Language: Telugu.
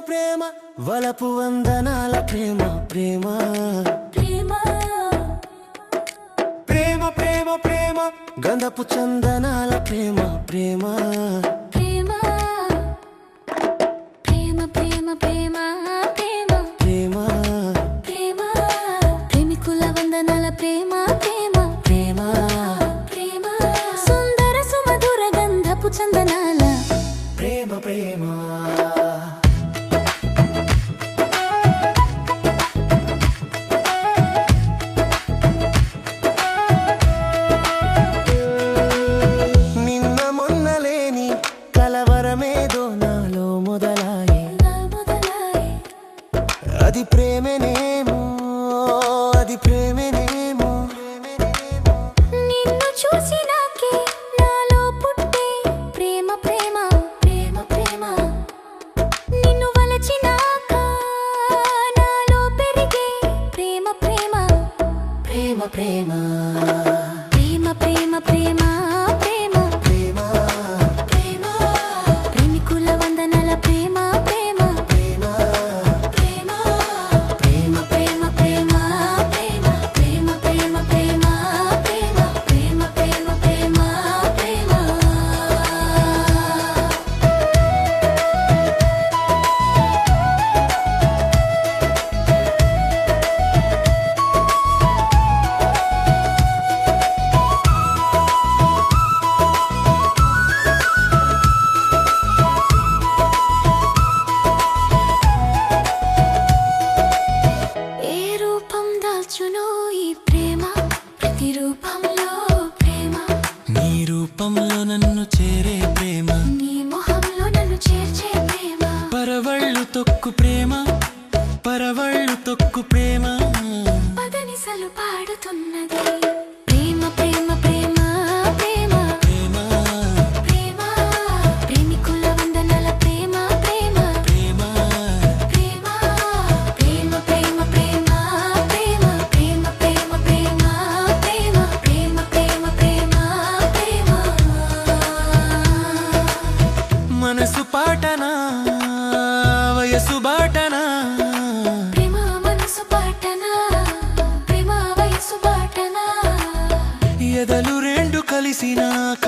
ప్రేమ వలపు వందనాల ప్రేమ ప్రేమ ప్రేమ ప్రేమ ప్రేమ ప్రేమ గంధపు చందనాల ప్రేమ ప్రేమ ప్రేమ ప్రేమ ప్రేమ ప్రేమ ప్రేమ ప్రేమ ప్రేమ ప్రేమికుల వందనాల ప్రేమ ప్రేమ ప్రేమ ప్రేమ సుందర సుమధుర గంధపు చందనాల ప్రేమ ప్రేమ నిన్న మొన్నలేని కలవరమేదో నాలో మొదలాయే అది ప్రేమనేమో అది ప్రేమనేమో నిన్ను చూసినాకే నాలో పుట్టే ప్రేమ ప్రేమ ప్రేమ ప్రేమ నిన్ను వలచినాక నాలో పెరిగే ప్రేమ ప్రేమ ప్రేమ ప్రేమ ప్రేమ ప్రేమ ప్రేమ ప్రేమ ప్రేమ ప్రేమ ప్రేమికుల వందనాల ప్రేమ ప్రేమ ప్రేమ ప్రేమ ప్రేమ ప్రేమ ప్రేమ ప్రేమ ప్రేమ ప్రేమ ప్రేమ ప్రేమ ప్రేమ ప్రేమ ప్రేమ ఏ రూపం దాల్చునో ఈ ప్రేమ ప్రతి రూపంలో ప్రేమ నీ రూపంలో నన్ను చేరే ప్రేమ నీ మొహంలో నన్ను చేర్చే ప్రేమ పరవళ్ళు తొక్కు ప్రేమ పరవళ్ళు తొక్కు ప్రేమ పదనిసలు పాడుతున్నది ప్రేమ ప్రేమ ప్రేమ ప్రేమ ప్రేమ ప్రేమ ప్రేమికుల వందనాల ప్రేమ ప్రేమ ప్రేమ ప్రేమ ప్రేమ ప్రేమ ప్రేమ ప్రేమ ప్రేమ ప్రేమ ప్రేమ ప్రేమ ప్రేమ ప్రేమ ప్రేమ మనసు పాటనా వయసు బాటనా ప్రేమ మనసు పాటనా ప్రేమ వయసు బాటనా ఎదలు రెండు కలిసినాక